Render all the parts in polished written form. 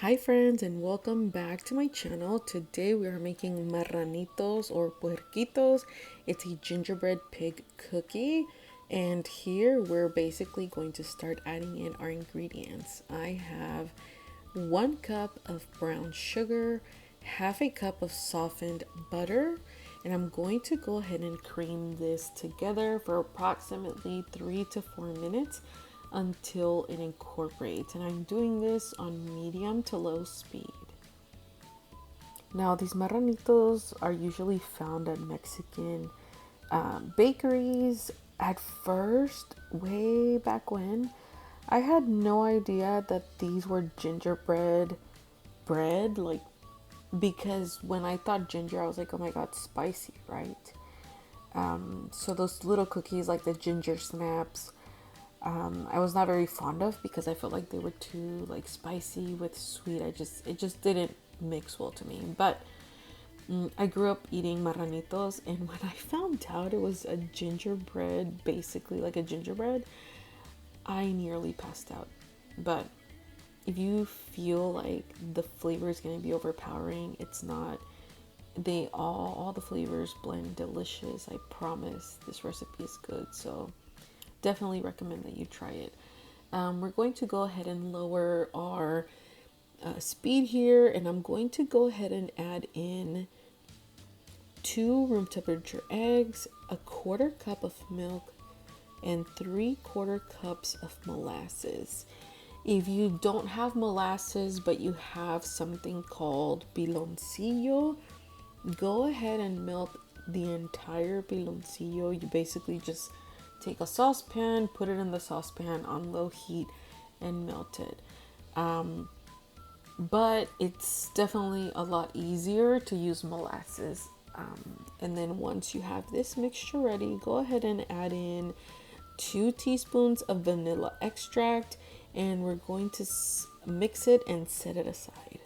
Hi friends and welcome back to my channel. Today we are making marranitos or puerquitos. It's a gingerbread pig cookie, and here we're basically going to start adding in our ingredients. I have 1 cup of brown sugar, half a cup of softened butter, and I'm going to go ahead and cream this together for approximately 3 to 4 minutes until it incorporates, and I'm doing this on medium to low speed. Now these marranitos are usually found at Mexican bakeries. At first, way back when, I had no idea that these were gingerbread bread, like, because when I thought ginger, I was like, oh my god, spicy, right? So those little cookies, like the ginger snaps, I was not very fond of because I felt like they were too like spicy with sweet. It just didn't mix well to me. But I grew up eating marranitos, and when I found out it was a gingerbread, basically like a gingerbread, I nearly passed out. But if you feel like the flavor is going to be overpowering, it's not. They all the flavors blend delicious. I promise this recipe is good. So definitely recommend that you try it. We're going to go ahead and lower our speed here, and I'm going to go ahead and add in 2 room temperature eggs, a 1/4 cup of milk, and 3/4 cups of molasses. If you don't have molasses but you have something called piloncillo, go ahead and melt the entire piloncillo. You basically just take a saucepan, put it in the saucepan on low heat, and melt it. But it's definitely a lot easier to use molasses. And then once you have this mixture ready, go ahead and add in 2 teaspoons of vanilla extract, and we're going to mix it and set it aside.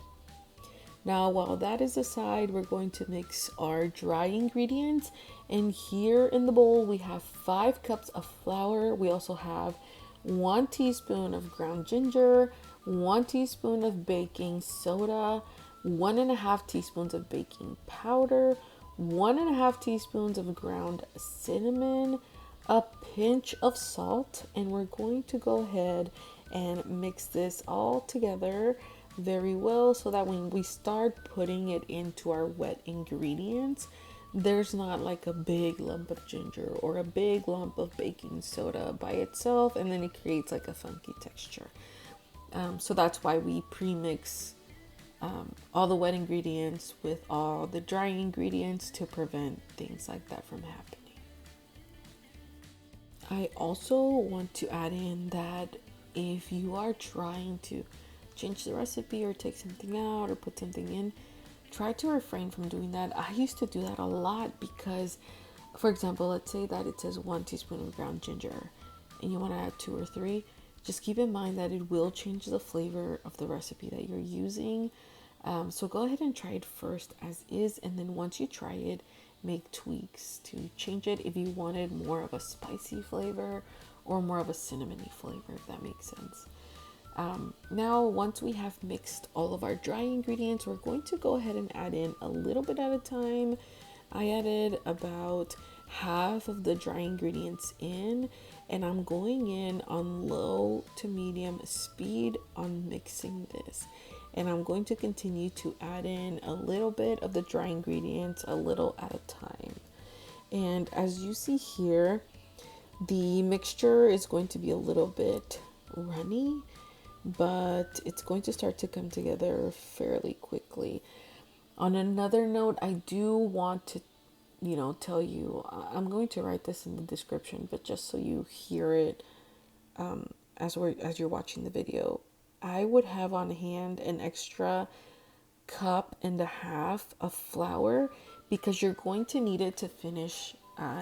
Now, while that is aside, we're going to mix our dry ingredients. And here in the bowl, we have 5 cups of flour. We also have 1 teaspoon of ground ginger, 1 teaspoon of baking soda, 1.5 teaspoons of baking powder, 1.5 teaspoons of ground cinnamon, a pinch of salt, and we're going to go ahead and mix this all together very well so that when we start putting it into our wet ingredients, there's not like a big lump of ginger or a big lump of baking soda by itself, and then it creates like a funky texture. So that's why we pre-mix all the wet ingredients with all the dry ingredients to prevent things like that from happening. I also want to add in that if you are trying to change the recipe or take something out or put something in, try to refrain from doing that. I used to do that a lot because, for example, let's say that it says 1 teaspoon of ground ginger and you want to add 2 or 3. Just keep in mind that it will change the flavor of the recipe that you're using. So go ahead and try it first as is, and then once you try it, make tweaks to change it if you wanted more of a spicy flavor or more of a cinnamony flavor, if that makes sense. Now, once we have mixed all of our dry ingredients, we're going to go ahead and add in a little bit at a time. I added about half of the dry ingredients in, and I'm going in on low to medium speed on mixing this. And I'm going to continue to add in a little bit of the dry ingredients a little at a time. And as you see here, the mixture is going to be a little bit runny, but it's going to start to come together fairly quickly. On another note, I do want to, tell you, I'm going to write this in the description, but just so you hear it as you're watching the video, I would have on hand an extra 1.5 cups of flour because you're going to need it to finish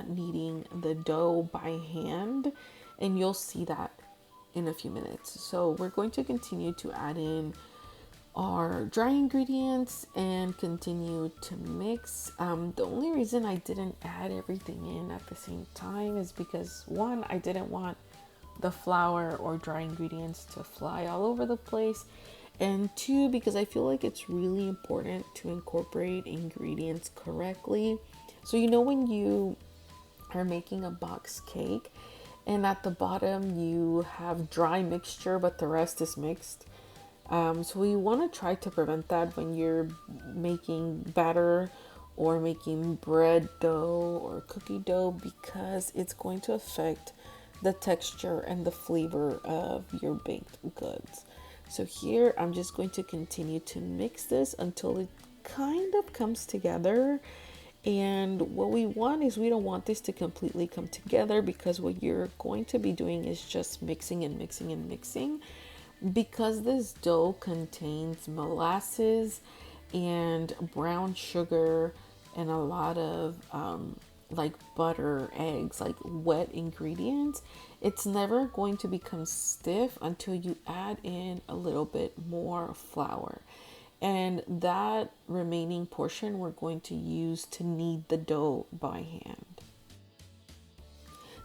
kneading the dough by hand, and you'll see that in a few minutes. So we're going to continue to add in our dry ingredients and continue to mix. The only reason I didn't add everything in at the same time is because, one, I didn't want the flour or dry ingredients to fly all over the place, And two, because I feel like it's really important to incorporate ingredients correctly. So, you know, when you are making a box cake and at the bottom you have dry mixture, but the rest is mixed. So you want to try to prevent that when you're making batter or making bread dough or cookie dough, because it's going to affect the texture and the flavor of your baked goods. So here I'm just going to continue to mix this until it kind of comes together. And what we want is, we don't want this to completely come together, because what you're going to be doing is just mixing and mixing and mixing. Because this dough contains molasses and brown sugar and a lot of like butter, eggs, like wet ingredients, it's never going to become stiff until you add in a little bit more flour. And that remaining portion we're going to use to knead the dough by hand.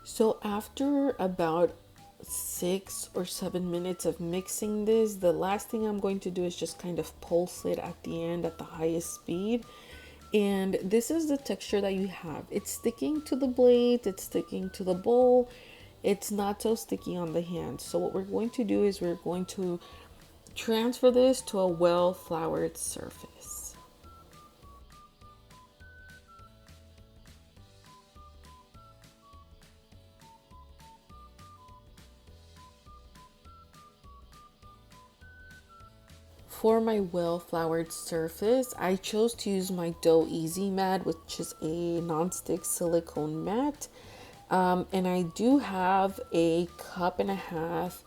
So after about 6 or 7 minutes of mixing this, the last thing I'm going to do is just kind of pulse it at the end at the highest speed. And this is the texture that you have. It's sticking to the blade, it's sticking to the bowl. It's not so sticky on the hand. So what we're going to do is we're going to transfer this to a well floured surface. For my well floured surface, I chose to use my Dough Easy mat, which is a non-stick silicone mat. And I do have a cup and a half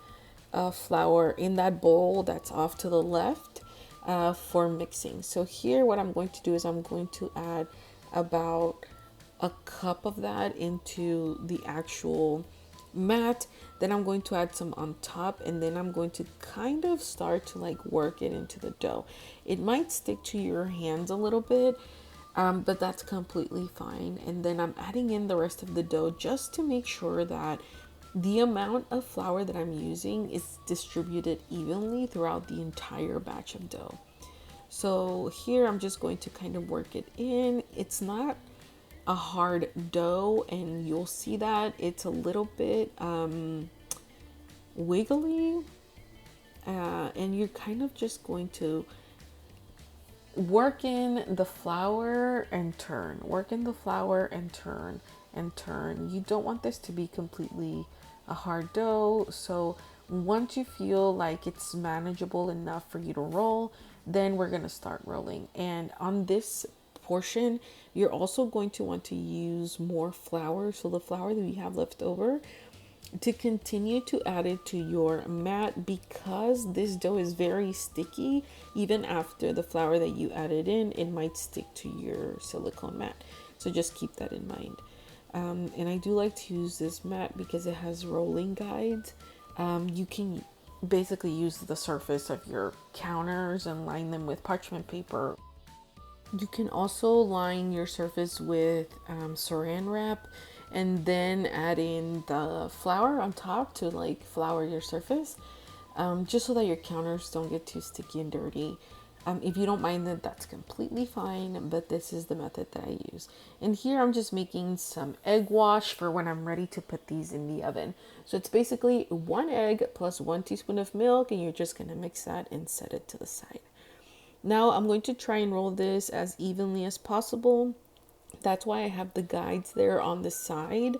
of flour in that bowl that's off to the left for mixing. So here what I'm going to do is I'm going to add about a cup of that into the actual mat. Then I'm going to add some on top, and then I'm going to kind of start to like work it into the dough. It might stick to your hands a little bit, but that's completely fine. And then I'm adding in the rest of the dough just to make sure that the amount of flour that I'm using is distributed evenly throughout the entire batch of dough. So here I'm just going to kind of work it in. It's not a hard dough, and you'll see that it's a little bit wiggly, and you're kind of just going to work in the flour and turn, work in the flour and turn and turn. You don't want this to be completely a hard dough. So once you feel like it's manageable enough for you to roll, then we're going to start rolling. And on this portion, you're also going to want to use more flour. So the flour that you have left over, to continue to add it to your mat, because this dough is very sticky. Even after the flour that you added in, it might stick to your silicone mat. So just keep that in mind. And I do like to use this mat because it has rolling guides. You can basically use the surface of your counters and line them with parchment paper. You can also line your surface with saran wrap, and then add in the flour on top to like flour your surface, just so that your counters don't get too sticky and dirty. If you don't mind that, that's completely fine, but this is the method that I use. And here I'm just making some egg wash for when I'm ready to put these in the oven. So it's basically 1 egg plus 1 teaspoon of milk, and you're just gonna mix that and set it to the side. Now I'm going to try and roll this as evenly as possible. That's why I have the guides there on the side.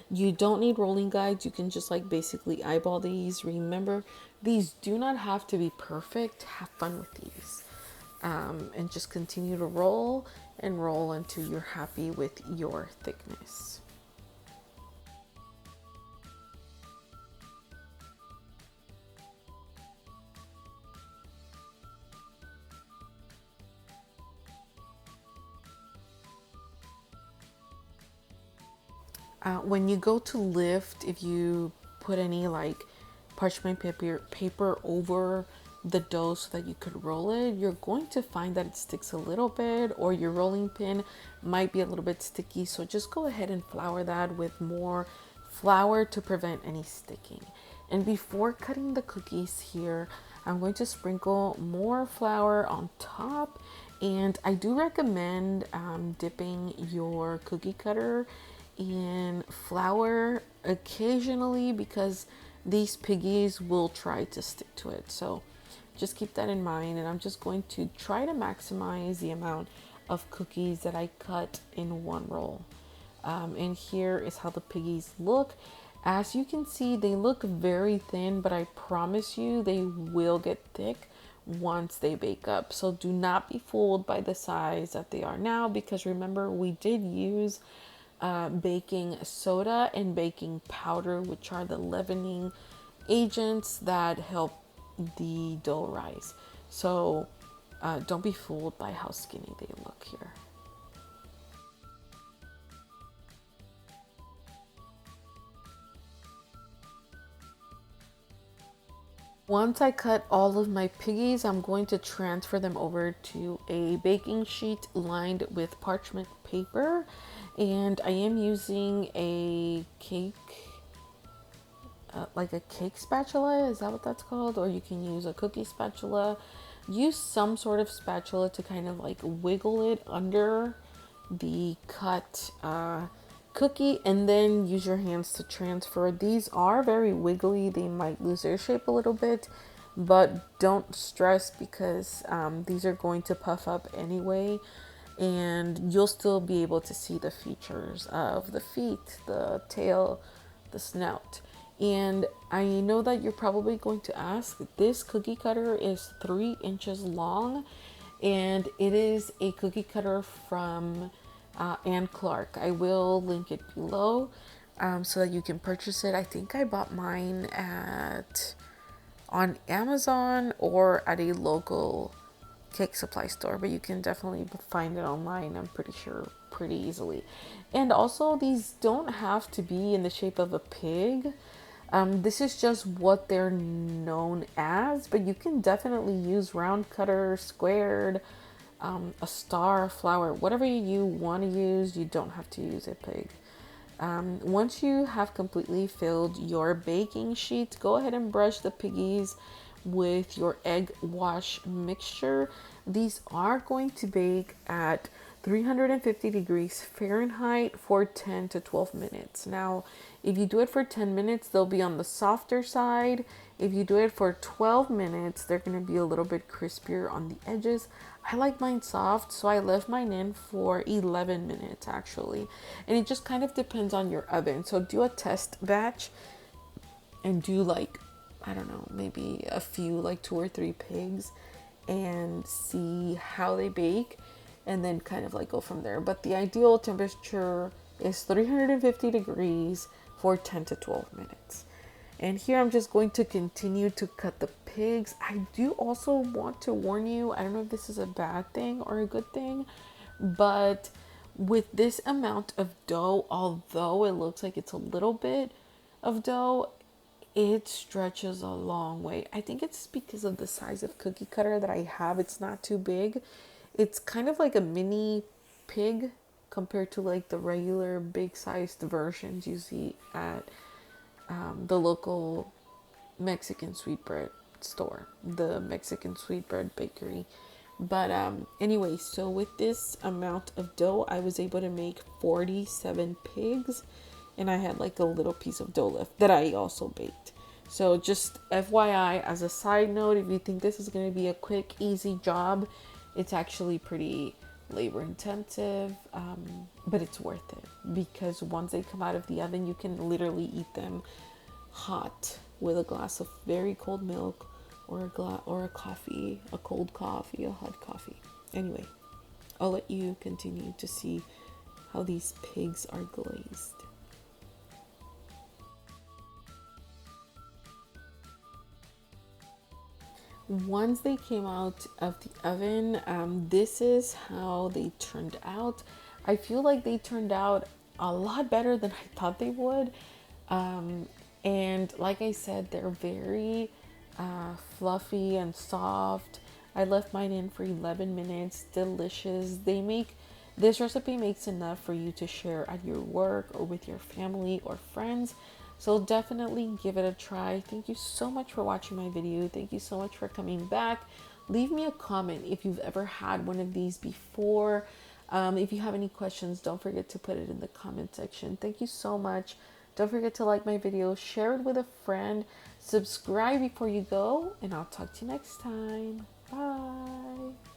You don't need rolling guides. You can just like basically eyeball these. Remember, these do not have to be perfect. Have fun with these. And just continue to roll and roll until you're happy with your thickness. When you go to lift, if you put any like parchment paper over the dough so that you could roll it, you're going to find that it sticks a little bit, or your rolling pin might be a little bit sticky. So just go ahead and flour that with more flour to prevent any sticking. And before cutting the cookies here, I'm going to sprinkle more flour on top, and I do recommend dipping your cookie cutter in flour occasionally because these piggies will try to stick to it. So just keep that in mind, and I'm just going to try to maximize the amount of cookies that I cut in one roll. And here is how the piggies look. As you can see, they look very thin, but I promise you they will get thick once they bake up. So do not be fooled by the size that they are now, because remember, we did use baking soda and baking powder, which are the leavening agents that help the dough rise. So don't be fooled by how skinny they look here. Once I cut all of my piggies, I'm going to transfer them over to a baking sheet lined with parchment paper. And I am using a cake, like a cake spatula, is that what that's called? Or you can use a cookie spatula. Use some sort of spatula to kind of like wiggle it under the cut cookie, and then use your hands to transfer. These are very wiggly, they might lose their shape a little bit, but don't stress because these are going to puff up anyway, and you'll still be able to see the features of the feet, the tail, the snout. And I know that you're probably going to ask, this cookie cutter is 3 inches long, and it is a cookie cutter from Ann Clark. I will link it below so that you can purchase it. I think I bought mine on Amazon or at a local cake supply store, but you can definitely find it online, I'm pretty sure, pretty easily. And also, these don't have to be in the shape of a pig. This is just what they're known as, but you can definitely use round cutter, squared, a star, a flower, whatever you want to use. You don't have to use a pig. Once you have completely filled your baking sheet, go ahead and brush the piggies with your egg wash mixture. These are going to bake at 350 degrees Fahrenheit for 10 to 12 minutes. Now, if you do it for 10 minutes, they'll be on the softer side. If you do it for 12 minutes, they're going to be a little bit crispier on the edges. I like mine soft, so I left mine in for 11 minutes actually. And it just kind of depends on your oven. So do a test batch and do like, I don't know, maybe a few, like 2 or 3 pigs, and see how they bake, and then kind of like go from there. But the ideal temperature is 350 degrees for 10 to 12 minutes. And here I'm just going to continue to cut the pigs. I do also want to warn you, I don't know if this is a bad thing or a good thing, but with this amount of dough, although it looks like it's a little bit of dough, it stretches a long way. I think it's because of the size of cookie cutter that I have. It's not too big. It's kind of like a mini pig compared to like the regular big sized versions you see at the local Mexican sweetbread store, the Mexican sweetbread bakery. But anyway, so with this amount of dough, I was able to make 47 pigs, and I had like a little piece of dough left that I also baked. So just FYI, as a side note, if you think this is going to be a quick, easy job, it's actually pretty labor intensive, but it's worth it because once they come out of the oven, you can literally eat them hot with a glass of very cold milk, or a coffee, a cold coffee, a hot coffee. Anyway, I'll let you continue to see how these pigs are glazed. Once they came out of the oven, this is how they turned out. I feel like they turned out a lot better than I thought they would. And like I said, they're very fluffy and soft. I left mine in for 11 minutes. Delicious. This recipe makes enough for you to share at your work or with your family or friends. So definitely give it a try. Thank you so much for watching my video. Thank you so much for coming back. Leave me a comment if you've ever had one of these before. If you have any questions, don't forget to put it in the comment section. Thank you so much. Don't forget to like my video, share it with a friend, subscribe before you go, and I'll talk to you next time. Bye.